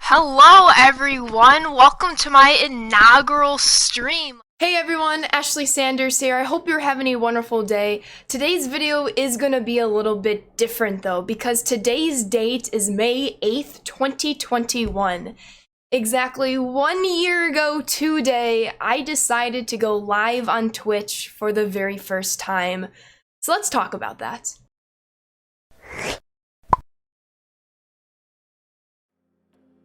Hello everyone, welcome to my inaugural stream. Hey everyone, Ashley Sanders here. I hope you're having a wonderful day. Today's video is gonna be a little bit different though, because today's date is May 8th, 2021. Exactly 1 year ago today, I decided to go live on Twitch for the very first time. So let's talk about that.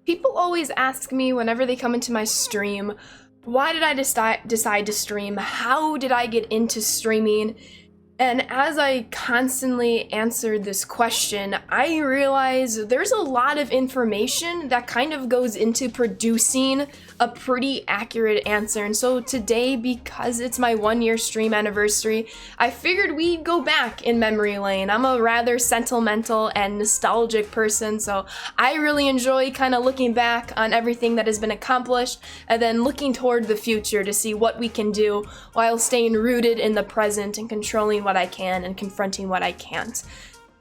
People always ask me whenever they come into my stream, why did I decide to stream? How did I get into streaming? And as I constantly answered this question, I realized there's a lot of information that kind of goes into producing a pretty accurate answer. And so today, because it's my 1 year stream anniversary, I figured we'd go back in memory lane. I'm a rather sentimental and nostalgic person, so I really enjoy kind of looking back on everything that has been accomplished and then looking toward the future to see what we can do while staying rooted in the present and controlling what I can and confronting what I can't.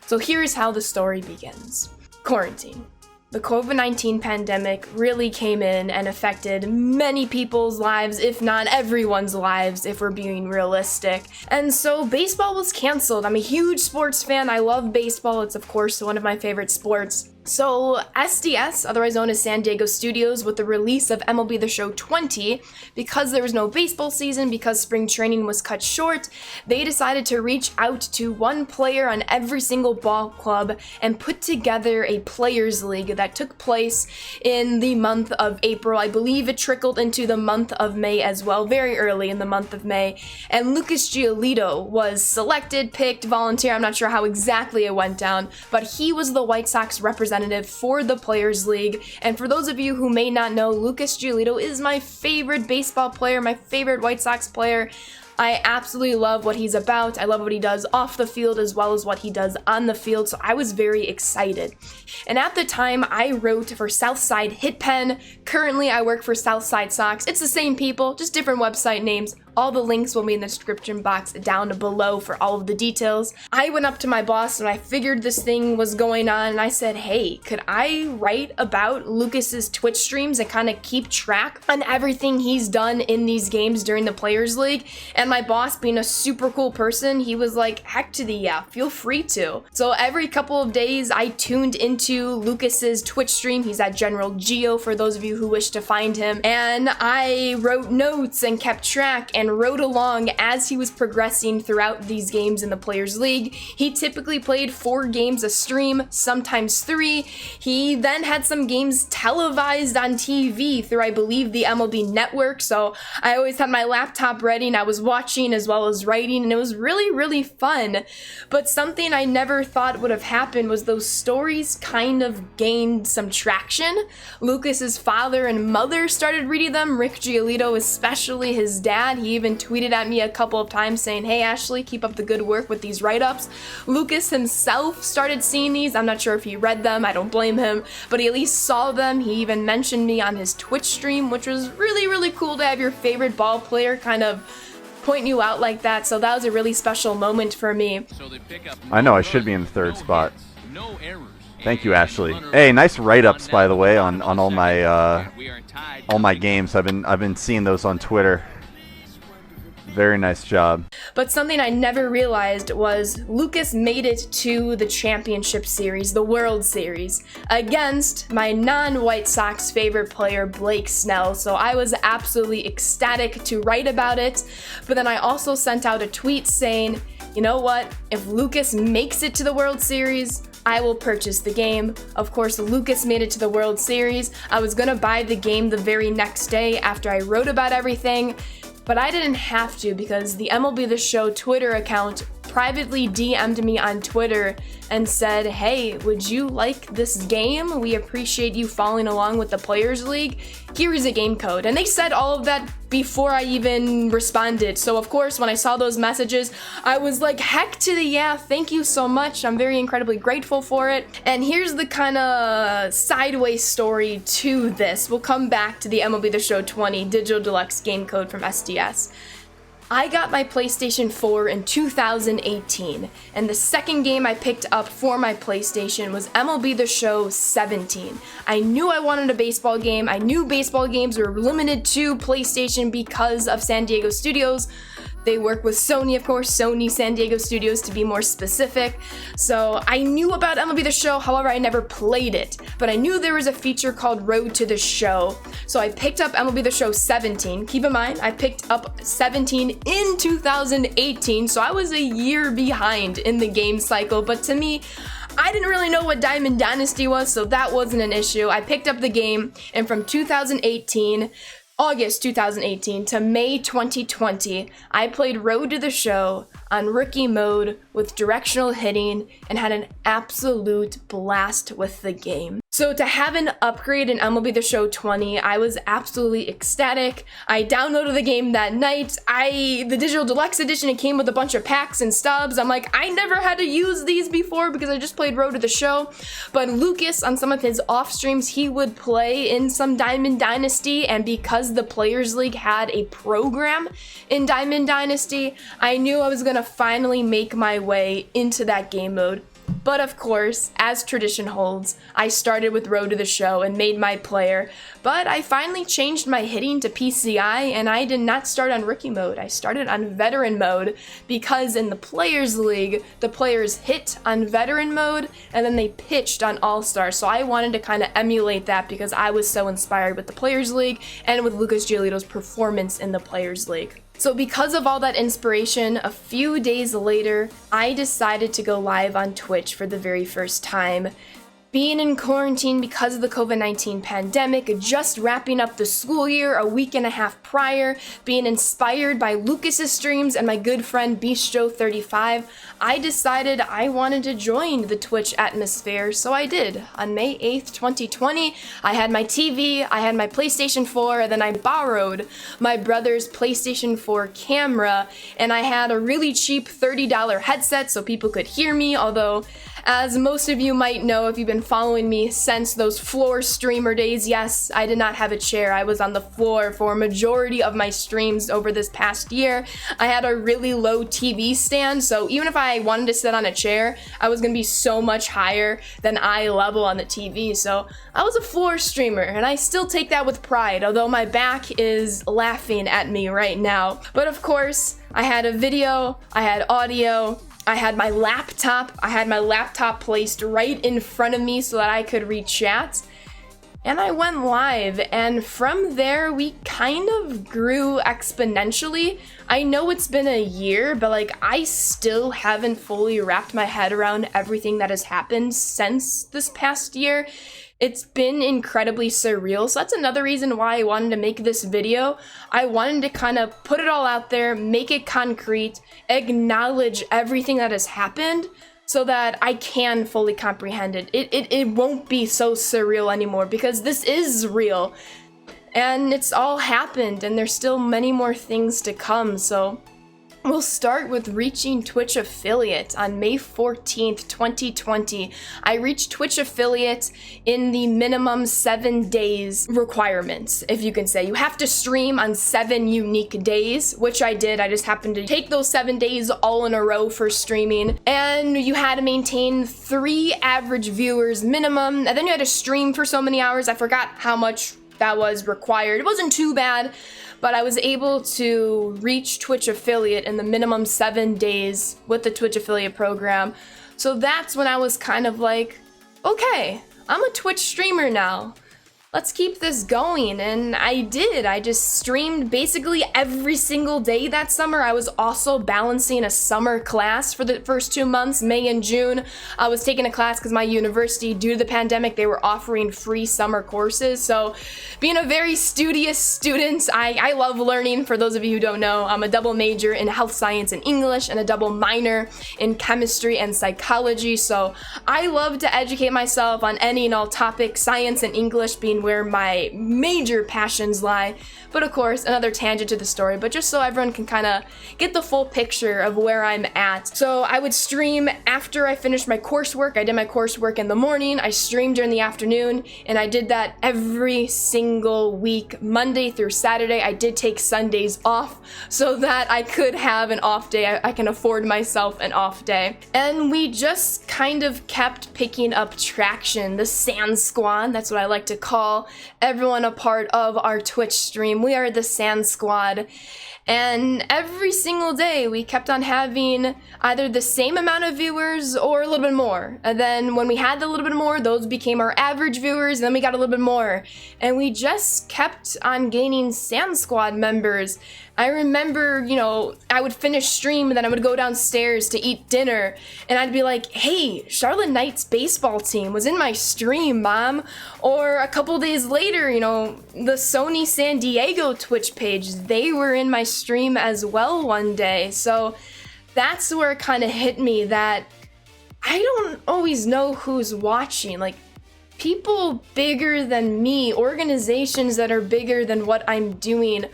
So here's how the story begins. Quarantine. The COVID-19 pandemic really came in and affected many people's lives, if not everyone's lives, if we're being realistic. And so baseball was canceled. I'm a huge sports fan. I love baseball. It's of course one of my favorite sports. So SDS, otherwise known as San Diego Studios, with the release of MLB The Show 20, because there was no baseball season, because spring training was cut short, they decided to reach out to one player on every single ball club and put together a players league that took place in the month of April. I believe it trickled into the month of May as well, very early in the month of May. And Lucas Giolito was selected, picked, volunteer, I'm not sure how exactly it went down, but he was the White Sox representative for the Players League. And for those of you who may not know, Lucas Giolito is my favorite baseball player, my favorite White Sox player. I absolutely love what he's about. I love what he does off the field as well as what he does on the field, so I was very excited. And at the time, I wrote for Southside Hitpen. Currently, I work for Southside Sox. It's the same people, just different website names. All the links will be in the description box down below for all of the details. I went up to my boss and I figured this thing was going on and I said, hey, could I write about Lucas's Twitch streams and kind of keep track on everything he's done in these games during the Players League? And my boss, being a super cool person, he was like, heck to the yeah, feel free to. So every couple of days I tuned into Lucas's Twitch stream. He's at General Geo for those of you who wish to find him. And I wrote notes and kept track and rode along as he was progressing throughout these games in the Players League. He typically played 4 games a stream, sometimes 3. He then had some games televised on TV through, I believe, the MLB Network, so I always had my laptop ready and I was watching as well as writing, and it was really, really fun. But something I never thought would have happened was those stories kind of gained some traction. Lucas's father and mother started reading them, Rick Giolito especially, his dad. He even tweeted at me a couple of times saying, hey Ashley, keep up the good work with these write-ups. Lucas himself started seeing these. I'm not sure if he read them, I don't blame him, but he at least saw them. He even mentioned me on his Twitch stream, which was really, really cool to have your favorite ball player kind of point you out like that, so that was a really special moment for me. I know I should be in the 3rd spot. Thank you, Ashley. Hey, nice write-ups by the way on all my games. I've been seeing those on Twitter. Very nice job. But something I never realized was Lucas made it to the championship series, the World Series, against my non-White Sox favorite player, Blake Snell. So I was absolutely ecstatic to write about it. But then I also sent out a tweet saying, you know what? If Lucas makes it to the World Series, I will purchase the game. Of course, Lucas made it to the World Series. I was gonna buy the game the very next day after I wrote about everything, but I didn't have to because the MLB The Show Twitter account privately DM'd me on Twitter and said, hey, would you like this game? We appreciate you following along with the Players League. Here is a game code. And they said all of that before I even responded. So of course, when I saw those messages, I was like, heck to the yeah, thank you so much. I'm very incredibly grateful for it. And here's the kind of sideways story to this. We'll come back to the MLB The Show 20 Digital Deluxe game code from SDS. I got my PlayStation 4 in 2018, and the second game I picked up for my PlayStation was MLB The Show 17. I knew I wanted a baseball game. I knew baseball games were limited to PlayStation because of San Diego Studios. They work with Sony, of course, Sony San Diego Studios to be more specific. So I knew about MLB The Show, however, I never played it. But I knew there was a feature called Road to the Show. So I picked up MLB The Show 17. Keep in mind, I picked up 17 in 2018, so I was a year behind in the game cycle. But to me, I didn't really know what Diamond Dynasty was, so that wasn't an issue. I picked up the game, and from August 2018 to May 2020, I played Road to the Show on rookie mode with directional hitting and had an absolute blast with the game. So to have an upgrade in MLB The Show 20, I was absolutely ecstatic. I downloaded the game that night. The digital deluxe edition, it came with a bunch of packs and stubs. I'm like, I never had to use these before because I just played Road to the Show. But Lucas, on some of his off streams, he would play in some Diamond Dynasty, and because the Players League had a program in Diamond Dynasty, I knew I was gonna finally make my way into that game mode. But of course, as tradition holds, I started with Road to the Show and made my player, but I finally changed my hitting to PCI, and I did not start on rookie mode. I started on veteran mode because in the Players League, the players hit on veteran mode and then they pitched on All-Star. So I wanted to kind of emulate that because I was so inspired with the Players League and with Lucas Giolito's performance in the Players League. So because of all that inspiration, a few days later, I decided to go live on Twitch for the very first time. Being in quarantine because of the COVID-19 pandemic, just wrapping up the school year a week and a half prior, being inspired by Lucas's streams and my good friend Bistro35, I decided I wanted to join the Twitch atmosphere, so I did. On May 8th, 2020, I had my TV, I had my PlayStation 4, and then I borrowed my brother's PlayStation 4 camera, and I had a really cheap $30 headset so people could hear me, although as most of you might know if you've been following me since those floor streamer days, yes, I did not have a chair. I was on the floor for a majority of my streams over this past year. I had a really low TV stand, so even if I wanted to sit on a chair, I was going to be so much higher than eye level on the TV. So I was a floor streamer, and I still take that with pride, although my back is laughing at me right now. But of course, I had a video, I had audio, I had my laptop placed right in front of me so that I could read chat, and I went live, and from there we kind of grew exponentially. I know it's been a year, but I still haven't fully wrapped my head around everything that has happened since this past year. It's been incredibly surreal, so that's another reason why I wanted to make this video. I wanted to kind of put it all out there, make it concrete, acknowledge everything that has happened so that I can fully comprehend it. It won't be so surreal anymore because this is real. And it's all happened, and there's still many more things to come, so we'll start with reaching Twitch affiliate on May 14th, 2020. I reached Twitch affiliate in the minimum 7 days requirements, if you can say. You have to stream on 7 unique days, which I did. I just happened to take those 7 days all in a row for streaming. And you had to maintain 3 average viewers minimum, and then you had to stream for so many hours. I forgot how much that was required. It wasn't too bad, but I was able to reach Twitch affiliate in the minimum 7 days with the Twitch affiliate program. So that's when I was kind of like, okay, I'm a Twitch streamer now. Let's keep this going, and I did. I just streamed basically every single day that summer. I was also balancing a summer class for the first 2 months, May and June. I was taking a class because my university, due to the pandemic, they were offering free summer courses. So being a very studious student, I love learning. For those of you who don't know, I'm a double major in health science and English and a double minor in chemistry and psychology. So I love to educate myself on any and all topics, science and English being streaming where my major passions lie. But of course, another tangent to the story, but just so everyone can kind of get the full picture of where I'm at. So I would stream after I finished my coursework. I did my coursework in the morning, I streamed during the afternoon, and I did that every single week, Monday through Saturday. I did take Sundays off so that I could have an off day. I can afford myself an off day. And we just kind of kept picking up traction. The Sand Squad, that's what I like to call everyone a part of our Twitch stream. We are the Sand Squad. And every single day we kept on having either the same amount of viewers or a little bit more. And then when we had a little bit more, those became our average viewers, and then we got a little bit more. And we just kept on gaining Sand Squad members. I remember, you know, I would finish stream and then I would go downstairs to eat dinner and I'd be like, hey, Charlotte Knight's baseball team was in my stream, Mom. Or a couple days later, you know, the Sony San Diego Twitch page, they were in my stream as well one day. So that's where it kind of hit me that I don't always know who's watching. Like, people bigger than me, organizations that are bigger than what I'm doing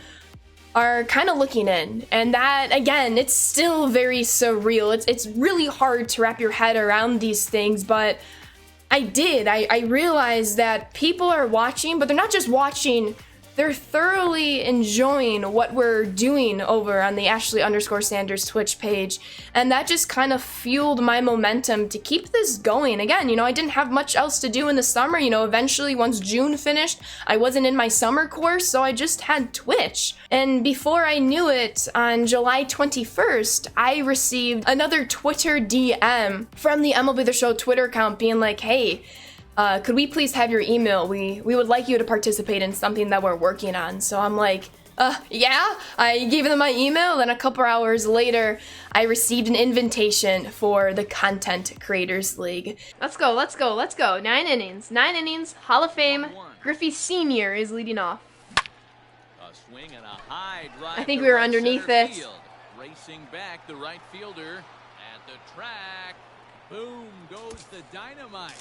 are kind of looking in. And that, again, it's still very surreal. It's really hard to wrap your head around these things, but I did. I realized that people are watching, but they're not just watching, they're thoroughly enjoying what we're doing over on the Ashley_Sanders Twitch page. And that just kind of fueled my momentum to keep this going. Again, you know, I didn't have much else to do in the summer. You know, eventually once June finished, I wasn't in my summer course, so I just had Twitch. And before I knew it, on July 21st, I received another Twitter DM from the MLB The Show Twitter account being like, hey, could we please have your email? We would like you to participate in something that we're working on. So I'm like, yeah. I gave them my email, and a couple hours later, I received an invitation for the Content Creators League. Let's go. 9 innings, Hall of Fame. Griffey Sr. is leading off. I think we were underneath it. Racing back, the right fielder at the track. Boom goes the dynamite.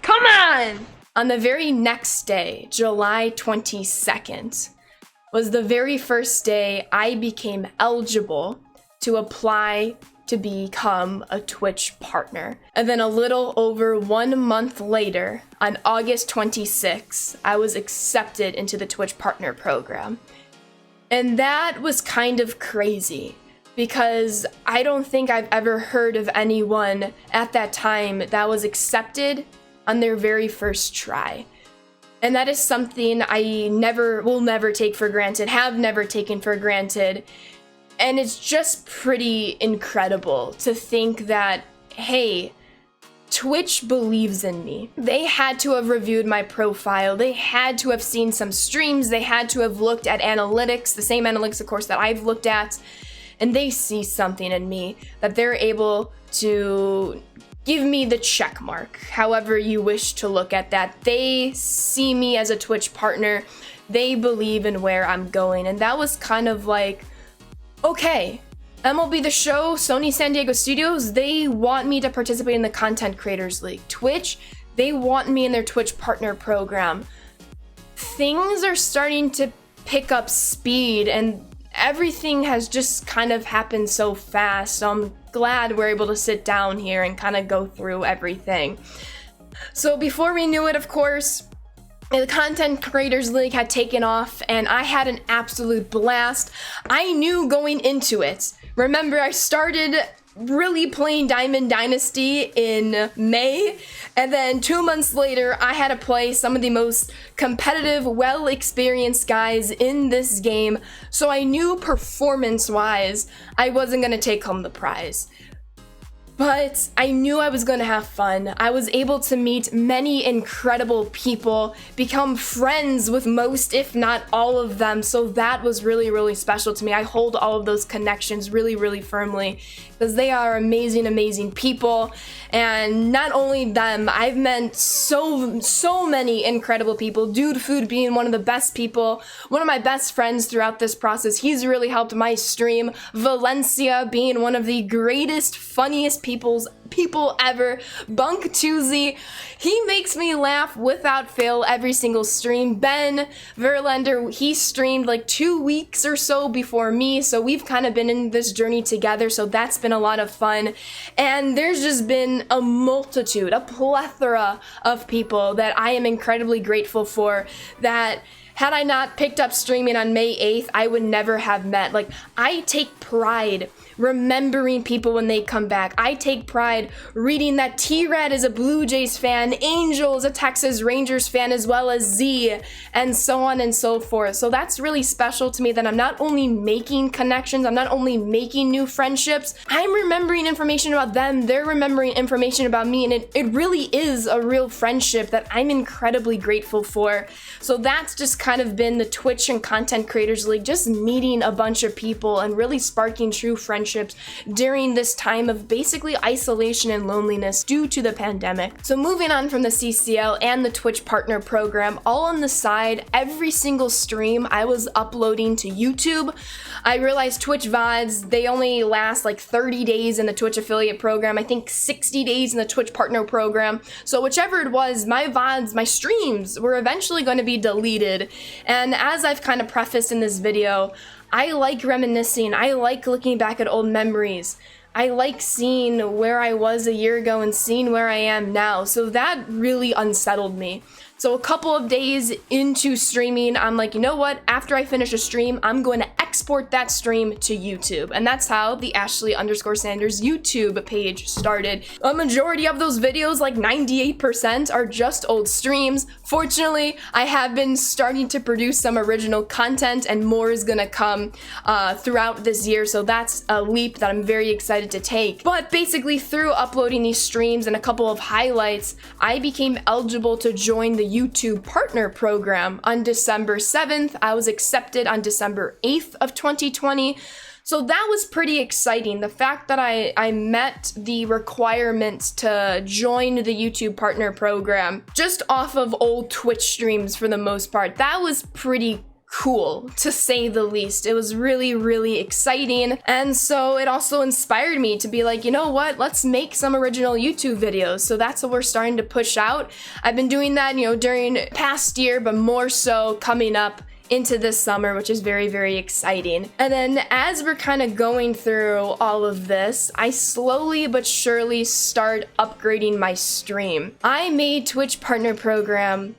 Come on! On the very next day, July 22nd, was the very first day I became eligible to apply to become a Twitch partner. And then a little over 1 month later, on August 26th, I was accepted into the Twitch partner program. And that was kind of crazy, because I don't think I've ever heard of anyone at that time that was accepted on their very first try. And that is something I will never take for granted, have never taken for granted. And it's just pretty incredible to think that, hey, Twitch believes in me. They had to have reviewed my profile. They had to have seen some streams. They had to have looked at analytics, the same analytics, of course, that I've looked at. And they see something in me that they're able to give me the check mark, however you wish to look at that. They see me as a Twitch partner. They believe in where I'm going. And that was kind of like, okay, MLB The Show, Sony San Diego Studios, they want me to participate in the Content Creators League. Twitch, they want me in their Twitch partner program. Things are starting to pick up speed, and everything has just kind of happened so fast. So I'm glad we're able to sit down here and kind of go through everything. So before we knew it, of course, the Content Creators League had taken off, and I had an absolute blast. I knew going into it. Remember, I started really playing Diamond Dynasty in May, and then 2 months later, I had to play some of the most competitive, well-experienced guys in this game, so I knew performance-wise, I wasn't gonna take home the prize. But I knew I was gonna have fun. I was able to meet many incredible people, become friends with most, if not all of them, so that was really, really special to me. I hold all of those connections really, really firmly, because they are amazing, amazing people. And not only them, I've met so many incredible people. Dude Food being one of the best people, one of my best friends throughout this process. He's really helped my stream. Valencia being one of the greatest, funniest people ever. Bunk Tuesday, he makes me laugh without fail every single stream. Ben Verlander, he streamed like 2 weeks or so before me, so we've kind of been in this journey together, so that's been a lot of fun. And there's just been a multitude, a plethora of people that I am incredibly grateful for, that had I not picked up streaming on May 8th, I would never have met. Like, I take pride remembering people when they come back. I take pride reading that T-Rad is a Blue Jays fan, Angel is a Texas Rangers fan, as well as Z, and so on and so forth. So that's really special to me, that I'm not only making connections, I'm not only making new friendships, I'm remembering information about them, they're remembering information about me, and it really is a real friendship that I'm incredibly grateful for. So that's just kind of been the Twitch and Content Creators League, just meeting a bunch of people and really sparking true friendships during this time of basically isolation and loneliness due to the pandemic. So moving on from the CCL and the Twitch Partner Program, all on the side, every single stream I was uploading to YouTube. I realized Twitch VODs, they only last like 30 days in the Twitch Affiliate Program, I think 60 days in the Twitch Partner Program. So whichever it was, my VODs, my streams were eventually going to be deleted. And as I've kind of prefaced in this video, I like reminiscing, I like looking back at old memories. I like seeing where I was a year ago and seeing where I am now. So that really unsettled me. So a couple of days into streaming, I'm like, you know what? After I finish a stream, I'm going to export that stream to YouTube. And that's how the Ashley_Sanders YouTube page started. A majority of those videos, like 98%, are just old streams. Fortunately, I have been starting to produce some original content, and more is gonna come throughout this year. So that's a leap that I'm very excited to take. But basically, through uploading these streams and a couple of highlights, I became eligible to join the YouTube Partner Program on December 7th. I was accepted on December 8th of 2020. So that was pretty exciting. The fact that I met the requirements to join the YouTube Partner Program just off of old Twitch streams for the most part, that was pretty cool, to say the least. It was really, really exciting. And so it also inspired me to be like, you know what, let's make some original YouTube videos. So that's what we're starting to push out. I've been doing that, you know, during past year, but more so coming up into this summer, which is very, very exciting. And then as we're kind of going through all of this, I slowly but surely start upgrading my stream. I made Twitch Partner Program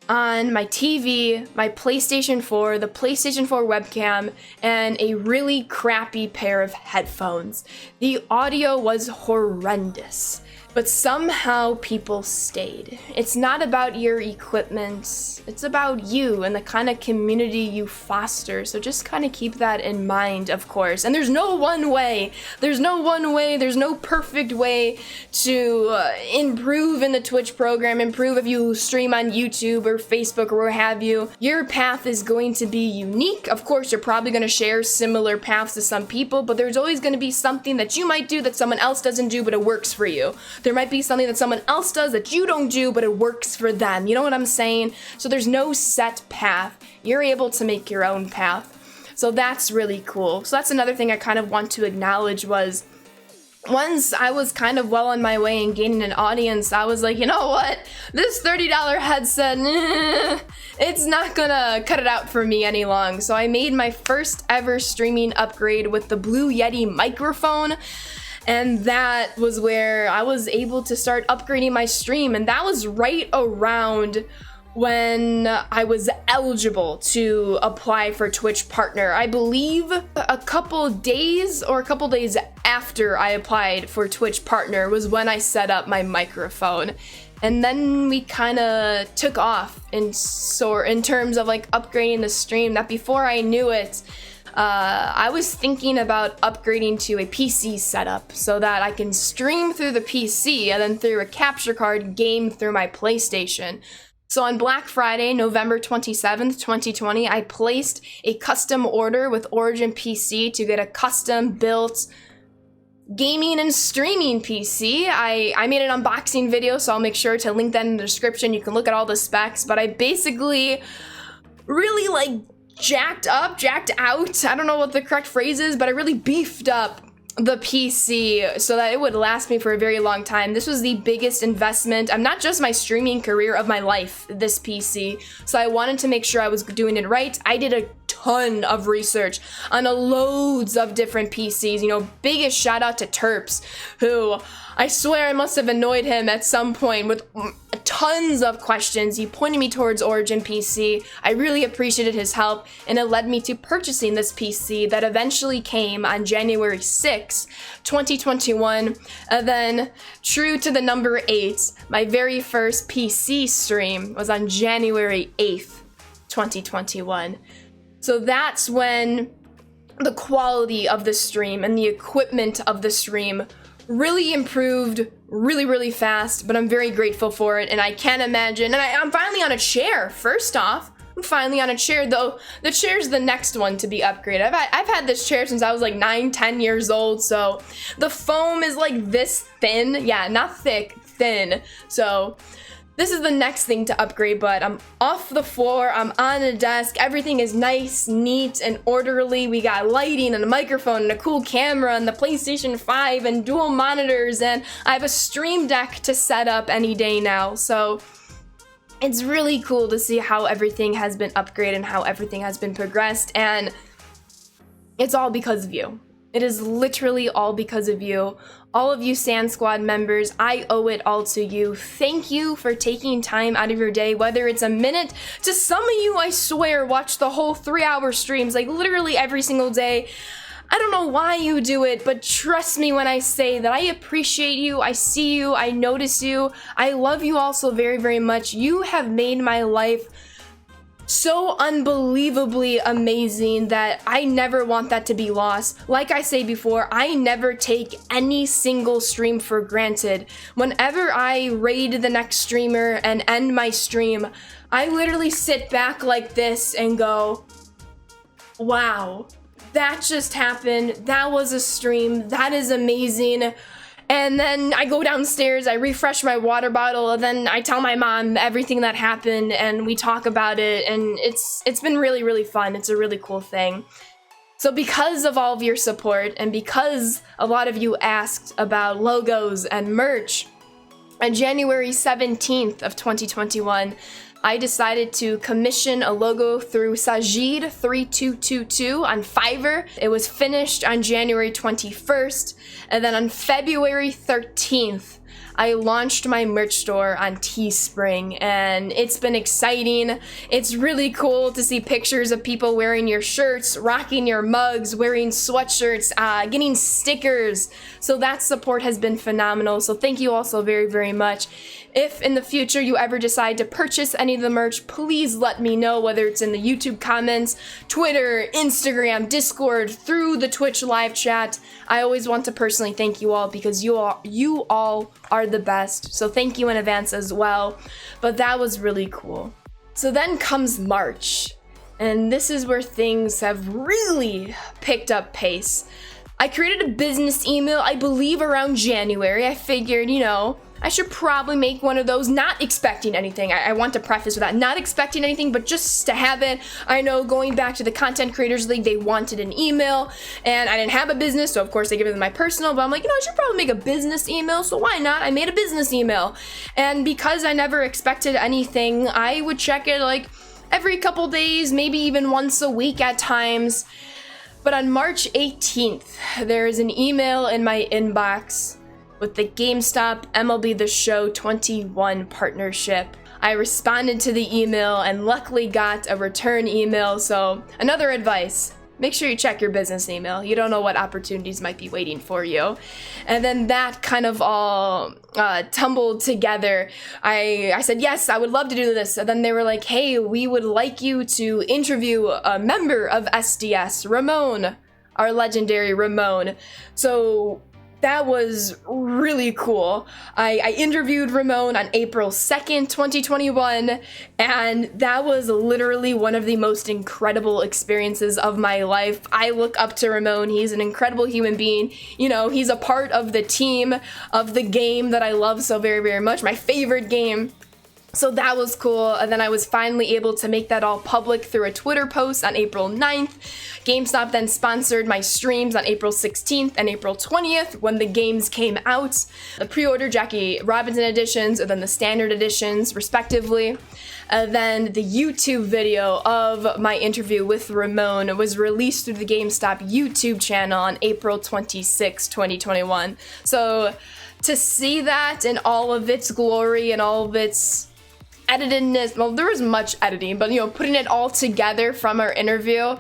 on my TV, my PlayStation 4, the PlayStation 4 webcam, and a really crappy pair of headphones. The audio was horrendous, but somehow people stayed. It's not about your equipment, it's about you and the kind of community you foster. So just kind of keep that in mind, of course. And there's no one way, there's no perfect way to improve in the Twitch program, improve if you stream on YouTube or Facebook or what have you. Your path is going to be unique. Of course, you're probably going to share similar paths to some people, but there's always going to be something that you might do that someone else doesn't do, but it works for you. There might be something that someone else does that you don't do, but it works for them. You know what I'm saying? So there's no set path. You're able to make your own path. So that's really cool. So that's another thing I kind of want to acknowledge was, once I was kind of well on my way and gaining an audience, I was like, you know what? This $30 headset, it's not gonna cut it out for me any long. So I made my first ever streaming upgrade with the Blue Yeti microphone. And that was where I was able to start upgrading my stream. And that was right around when I was eligible to apply for Twitch Partner. I believe a couple days after I applied for Twitch Partner was when I set up my microphone. And then we kind of took off in terms of like upgrading the stream. That before I knew it, I was thinking about upgrading to a PC setup so that I can stream through the PC and then through a capture card game through my PlayStation. So on Black Friday, November 27th, 2020, I placed a custom order with Origin PC to get a custom built gaming and streaming PC. I made an unboxing video, so I'll make sure to link that in the description. You can look at all the specs, but I basically really like jacked out, I don't know what the correct phrase is, but I really beefed up the PC so that it would last me for a very long time. This was the biggest investment, not just my streaming career, of my life, this PC. So I wanted to make sure I was doing it right. I did a ton of research on loads of different PCs. You know, biggest shout out to Terps, who I swear I must have annoyed him at some point with tons of questions. He pointed me towards Origin PC. I really appreciated his help, and it led me to purchasing this PC that eventually came on January 6, 2021. And then, true to the number 8, my very first PC stream was on January 8th, 2021. So that's when the quality of the stream and the equipment of the stream really improved really fast, but I'm very grateful for it, and I can't imagine. And I'm finally on a chair. First off, I'm finally on a chair, though the chair's the next one to be upgraded. I've had this chair since I was like 9-10 years old, so the foam is like this thin. Yeah, not thick, thin. So this is the next thing to upgrade, but I'm off the floor, I'm on a desk, everything is nice, neat, and orderly. We got lighting and a microphone and a cool camera and the PlayStation 5 and dual monitors, and I have a Stream Deck to set up any day now. So it's really cool to see how everything has been upgraded and how everything has been progressed, and it's all because of you. It is literally all because of you. All of you Sand Squad members, I owe it all to you. Thank you for taking time out of your day, whether it's a minute. To some of you, I swear, watch the whole 3-hour streams, like literally every single day. I don't know why you do it, but trust me when I say that I appreciate you, I see you, I notice you. I love you all so very much. You have made my life so unbelievably amazing that I never want that to be lost. Like I say before, I never take any single stream for granted. Whenever I raid the next streamer and end my stream, I literally sit back like this and go, wow, that just happened. That was a stream. That is amazing. And then I go downstairs, I refresh my water bottle, and then I tell my mom everything that happened, and we talk about it, and it's been really fun. It's a really cool thing. So because of all of your support, and because a lot of you asked about logos and merch, on January 17th of 2021, I decided to commission a logo through Sajid3222 on Fiverr. It was finished on January 21st, and then on February 13th, I launched my merch store on Teespring, and it's been exciting. It's really cool to see pictures of people wearing your shirts, rocking your mugs, wearing sweatshirts, getting stickers. So that support has been phenomenal. So thank you all so very much. If in the future you ever decide to purchase any of the merch, please let me know, whether it's in the YouTube comments, Twitter, Instagram, Discord, through the Twitch live chat. I always want to personally thank you all because you all are the best. So thank you in advance as well. But that was really cool. So then comes March, and this is where things have really picked up pace. I created a business email, I believe around January. I figured, you know, I should probably make one of those, not expecting anything. I want to preface with that, not expecting anything, but just to have it. I know going back to the Content Creators League, they wanted an email, and I didn't have a business, so of course they gave them my personal, but I'm like, you know, I should probably make a business email, so why not? I made a business email, and because I never expected anything, I would check it like every couple days, maybe even once a week at times. But on March 18th, there is an email in my inbox with the GameStop MLB The Show 21 partnership. I responded to the email and luckily got a return email. So another advice, make sure you check your business email. You don't know what opportunities might be waiting for you. And then that kind of all tumbled together. I said, yes, I would love to do this. And then they were like, hey, we would like you to interview a member of SDS, Ramon, our legendary Ramon. So that was really cool. I interviewed Ramon on April 2nd, 2021, and that was literally one of the most incredible experiences of my life. I look up to Ramon. He's an incredible human being. You know, he's a part of the team of the game that I love so very much, my favorite game. So that was cool, and then I was finally able to make that all public through a Twitter post on April 9th. GameStop then sponsored my streams on April 16th and April 20th when the games came out. The pre-order Jackie Robinson editions and then the standard editions, respectively. Then the YouTube video of my interview with Ramon was released through the GameStop YouTube channel on April 26, 2021. So to see that in all of its glory and all of its editedness, well, there was much editing, but putting it all together from our interview,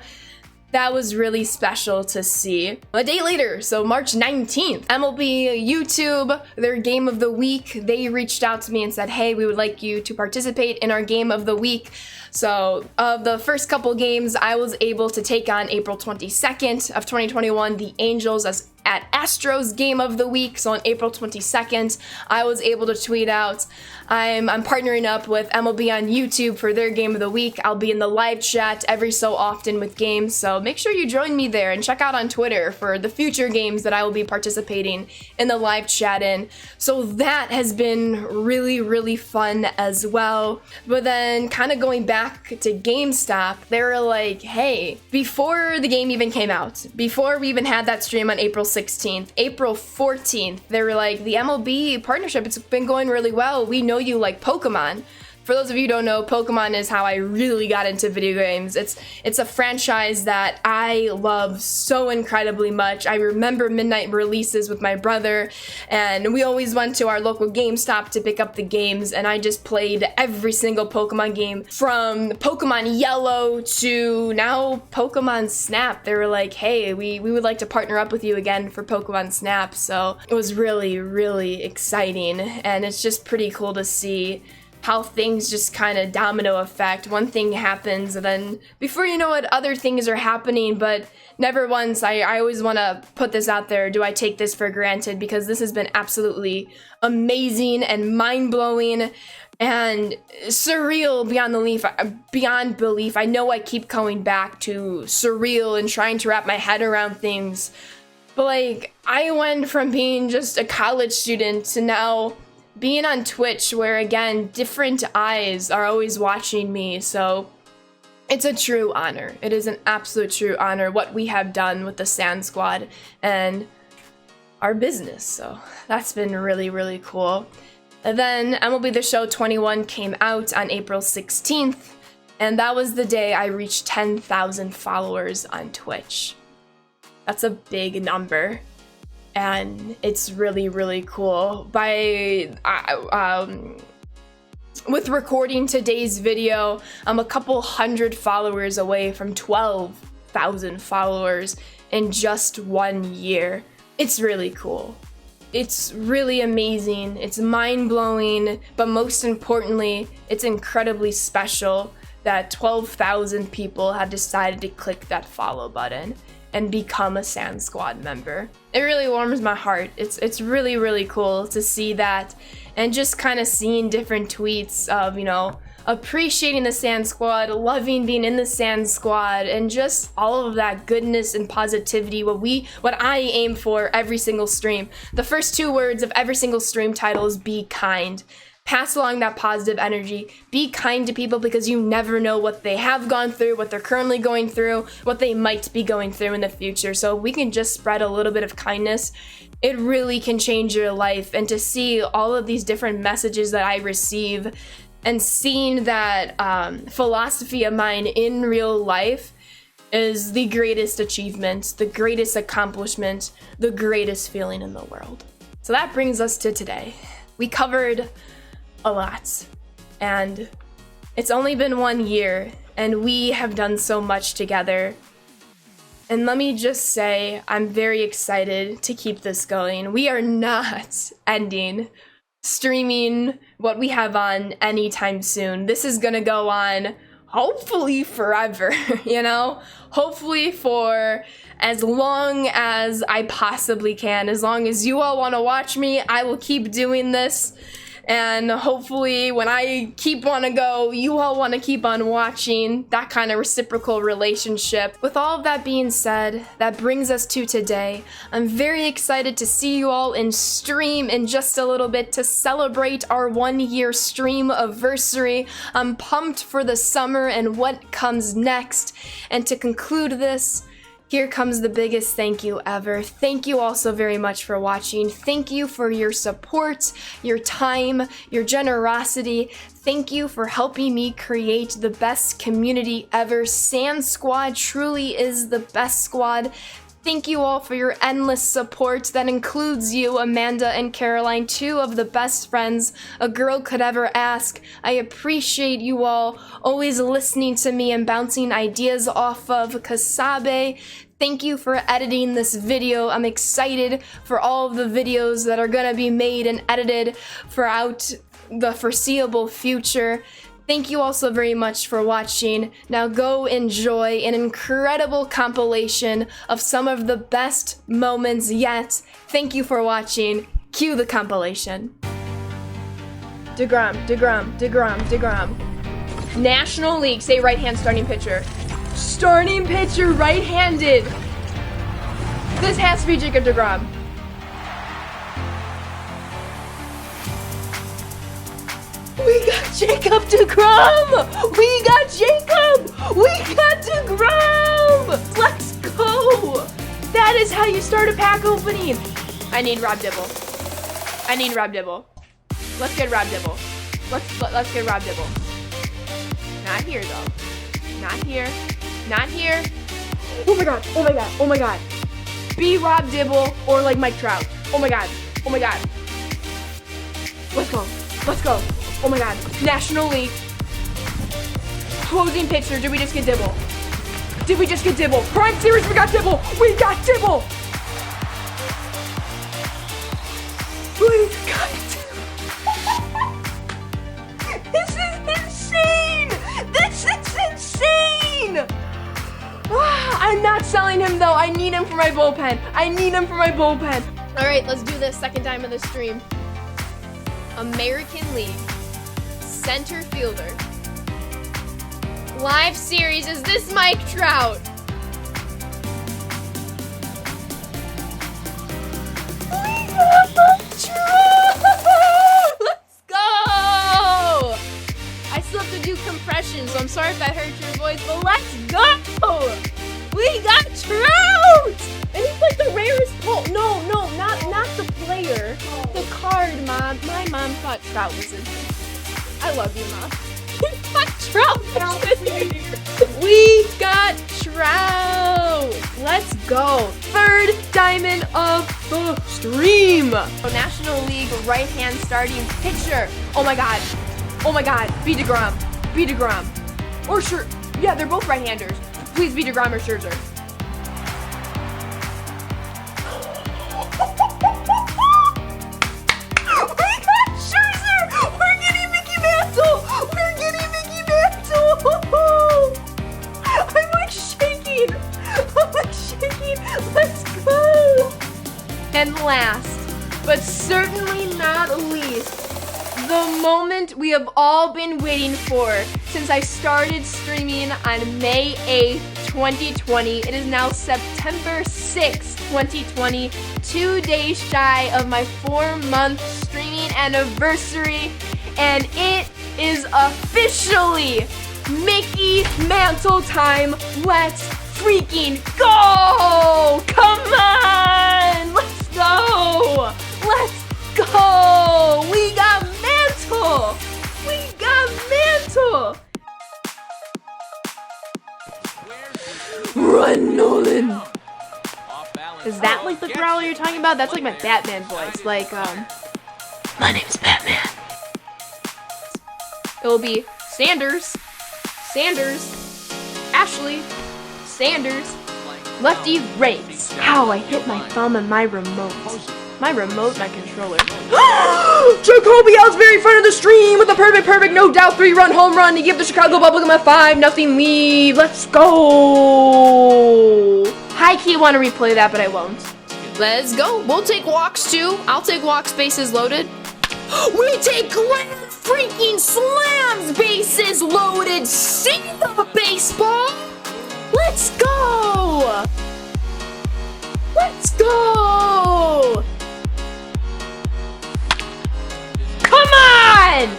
that was really special to see. A day later, so March 19th, MLB YouTube, their game of the week, they reached out to me and said, hey, we would like you to participate in our game of the week. So of the first couple games, I was able to take on April 22nd of 2021, the Angels at Astros game of the week. So on April 22nd, I was able to tweet out, I'm partnering up with MLB on YouTube for their game of the week. I'll be in the live chat every so often with games, so make sure you join me there and check out on Twitter for the future games that I will be participating in the live chat in. So that has been really, really fun as well. But then kind of going back to GameStop, they were like, hey, before the game even came out, before we even had that stream on April 16th, April 14th, they were like, the MLB partnership, it's been going really well. We know you like Pokemon. For those of you who don't know, Pokemon is how I really got into video games. It's a franchise that I love so incredibly much. I remember midnight releases with my brother, and we always went to our local GameStop to pick up the games, and I just played every single Pokemon game from Pokemon Yellow to now Pokemon Snap. They were like, hey, we would like to partner up with you again for Pokemon Snap. So it was really, really exciting, and it's just pretty cool to see how things just kind of domino effect. One thing happens, and then before you know it, other things are happening, but never once, I always want to put this out there, do I take this for granted, because this has been absolutely amazing and mind-blowing and surreal beyond belief. I know I keep going back to surreal and trying to wrap my head around things, but like, I went from being just a college student to now being on Twitch, where again, different eyes are always watching me. So it's a true honor. It is an absolute true honor what we have done with the Sand Squad and our business. So that's been really, really cool. And then MLB The Show 21 came out on April 16th, and that was the day I reached 10,000 followers on Twitch. That's a big number. And it's really, really cool. With recording today's video, I'm a couple hundred followers away from 12,000 followers in just 1 year. It's really cool. It's really amazing. It's mind-blowing, but most importantly, it's incredibly special that 12,000 people have decided to click that follow button and become a Sand Squad member. It really warms my heart. It's really, really cool to see that, and just kind of seeing different tweets of, appreciating the Sand Squad, loving being in the Sand Squad, and just all of that goodness and positivity, what I aim for every single stream. The first 2 words of every single stream title is be kind. Pass along that positive energy. Be kind to people, because you never know what they have gone through, what they're currently going through, what they might be going through in the future. So if we can just spread a little bit of kindness, it really can change your life. And to see all of these different messages that I receive, and seeing that philosophy of mine in real life is the greatest achievement, the greatest accomplishment, the greatest feeling in the world. So that brings us to today. We covered a lot, and it's only been 1 year, and we have done so much together. And let me just say, I'm very excited to keep this going. We are not ending streaming what we have on anytime soon. This is gonna go on hopefully forever, hopefully for as long as I possibly can. As long as you all want to watch me, I will keep doing this. And hopefully when I want to go, you all want to keep on watching. That kind of reciprocal relationship. With all of that being said, that brings us to today. I'm very excited to see you all in stream in just a little bit to celebrate our 1-year stream anniversary. I'm pumped for the summer and what comes next. And to conclude this, here comes the biggest thank you ever. Thank you all so very much for watching. Thank you for your support, your time, your generosity. Thank you for helping me create the best community ever. Sand Squad truly is the best squad. Thank you all for your endless support. That includes you, Amanda and Caroline, 2 of the best friends a girl could ever ask. I appreciate you all always listening to me and bouncing ideas off of Kasabe. Thank you for editing this video. I'm excited for all of the videos that are gonna be made and edited throughout the foreseeable future. Thank you all so very much for watching. Now go enjoy an incredible compilation of some of the best moments yet. Thank you for watching. Cue the compilation. DeGrom, DeGrom, DeGrom, DeGrom. National League, say right hand starting pitcher. Starting pitcher, right-handed. This has to be Jacob DeGrom. We got Jacob DeGrom! We got Jacob! We got DeGrom! Let's go! That is how you start a pack opening. I need Rob Dibble. I need Rob Dibble. Let's get Rob Dibble. Let's get Rob Dibble. Not here though. Not here. Not here. Oh my god. Oh my god. Oh my god. Be Rob Dibble or like Mike Trout. Oh my god. Oh my god. Let's go. Let's go. Oh my god. National League. Closing pitcher. Did we just get Dibble? Did we just get Dibble? Prime Series, we got Dibble. We got Dibble. We got Dibble. This is insane. This is insane. I'm not selling him though. I need him for my bullpen. I need him for my bullpen. All right, let's do this. Second time in the stream. American League. Center fielder. Live series, is this Mike Trout? We got Mike Trout! Let's go! I still have to do compression, so I'm sorry if that hurt your voice, but let's go! We got Trout! And he's like the rarest pull. No, not the player. The card, Mom. My mom thought Trout was in here. I love you, Mom. We got Trout! We got Trout! Let's go. Third diamond of the stream. National League right-hand starting pitcher. Oh my god. Oh my god. Be DeGrom. Be DeGrom. Or sure. Yeah, they're both right-handers. Please be DeGrom or Scherzer. We got Scherzer! We're getting Mickey Mantle! We're getting Mickey Mantle! I'm like shaking! I'm like shaking! Let's go! And last, but certainly not least, the moment we have all been waiting for since I started streaming on May 8th, 2020. It is now September 6th, 2020, 2 days shy of my 4-month streaming anniversary, and it is officially Mickey Mantle time. Let's freaking go! Come on! Let's go! Let's go! We got Mantle! We got Mantle! Run, Nolan! Is that like the growler you're talking about? That's like my Batman voice. Like, my name's Batman. It will be Sanders, Ashley, Sanders, lefty race. How I hit my thumb and my remote. My controller. Jacoby Ellsbury in front of the stream with a perfect, no doubt 3-run home run to give the Chicago Bubblegum a 5-0 lead. Let's go. High-key want to replay that, but I won't. Let's go. We'll take walks too. I'll take walks, bases loaded. We take grand freaking slams, bases loaded, see the baseball. Let's go! Let's go! Come on!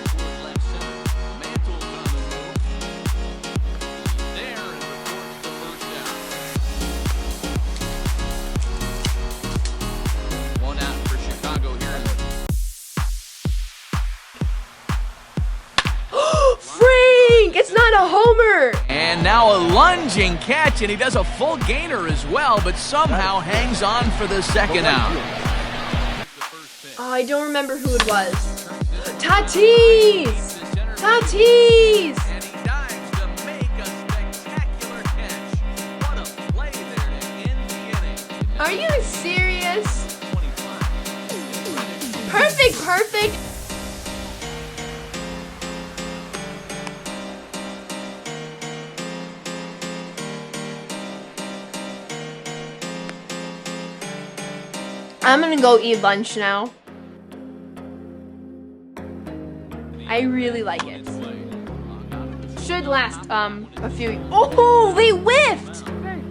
It's not a homer! And now a lunging catch, and he does a full gainer as well, but somehow hangs on for the second out. Oh, I don't remember who it was. Tatis! Tatis! And he dives to make a spectacular catch. What a play there to end the inning. Are you serious? Perfect, perfect! I'm gonna go eat lunch now. I really like it. Should last a few. Oh, they whiffed!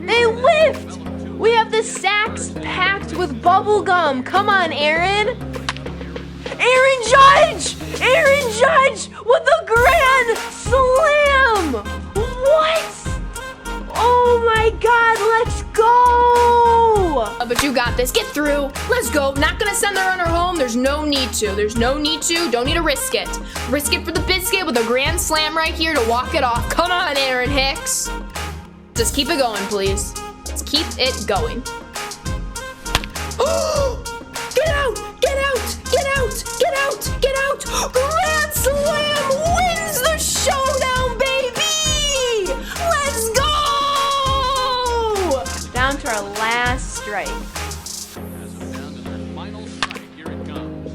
They whiffed! We have the sacks packed with bubble gum. Come on, Aaron. Aaron Judge! Aaron Judge with a grand slam! What? Oh my God, let's go! But you got this, get through, let's go. Not gonna send the runner home, there's no need to. Don't need to risk it. Risk it for the biscuit with a grand slam right here to walk it off. Come on, Aaron Hicks. Just keep it going, please. Let's keep it going. Oh! Get out! Get out! Get out! Get out! Get out! Grand slam wins the showdown, baby! Let's go! Down to our last strike. As we're down to their final strike, here it comes.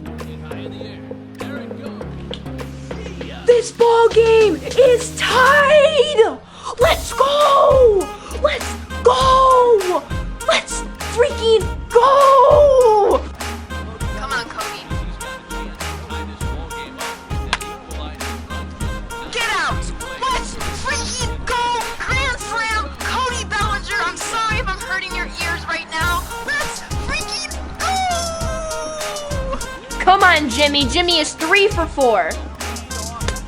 High in the air. There it goes. This ball game is tied! Let's go! Let's go! Let's freaking go! Come on, Cody. Get out! Let's freaking go! Grand slam! Cody Bellinger, I'm sorry if I'm hurting your ears right now. Let's freaking go! Come on, Jimmy. Jimmy is 3 for 4.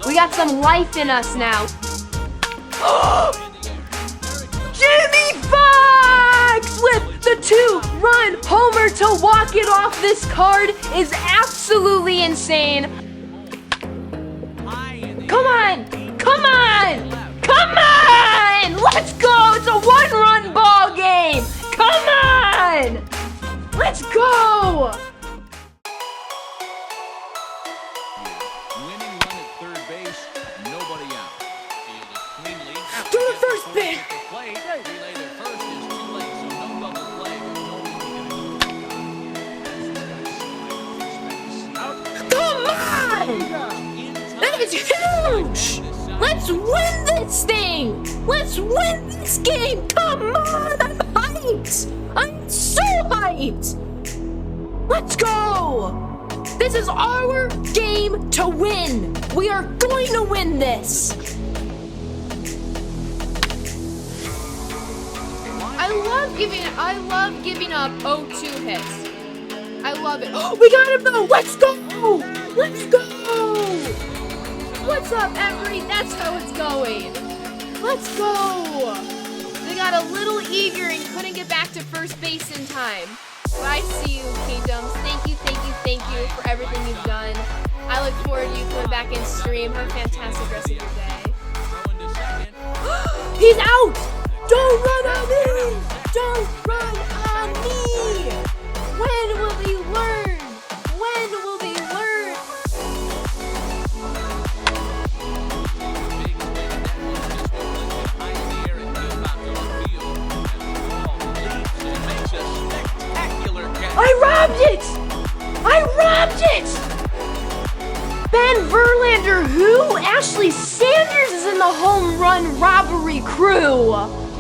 We got some life in us now. Jimmy Fox with the 2-run homer to walk it off. This card is absolutely insane. Come on! Come on! Come on! Let's go! It's a 1-run ball game! Come on! Let's go! Winning run at third base, nobody out. Fielded cleanly. To the first base! The plate, relay to first is too late, so no double play. Come on! That is huge! Let's win this thing! Let's win this game! Come on! I'm hyped! I'm so hyped! Let's go! This is our game to win! We are going to win this! I love giving up 0-2 hits. I love it. Oh, we got him though! Let's go! Let's go! What's up, Every? That's how it's going. Let's go! They got a little eager and couldn't get back to first base in time. But I see you, Kingdoms. Thank you for everything you've done. I look forward to you coming back in stream. Have a fantastic rest of your day. He's out! Don't run on me! Don't run on me! When will they learn? When will they learn? I robbed it! I robbed it! Ben Verlander, who? Ashley Sanders is in the home run robbery crew.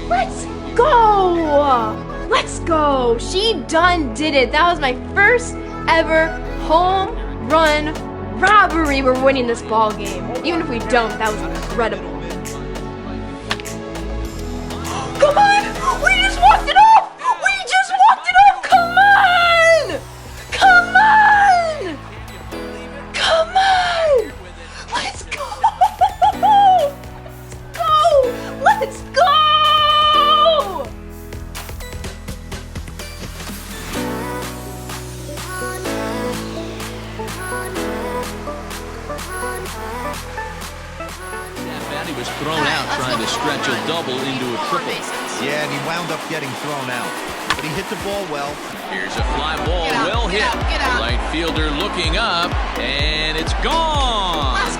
Let's go! Let's go! She done did it. That was my first ever home run robbery, we're winning this ball game. Even if we don't, that was incredible. Come on! We just walked it off! We just walked it off! Come on! Come on! Come on! Let's go! Let's go! Let's go! He was thrown out trying to stretch a double into a triple. Yeah, and he wound up getting thrown out. But he hit the ball well. Here's a fly ball, Get out, well get hit. out, get out. Right fielder looking up, and it's gone. Let's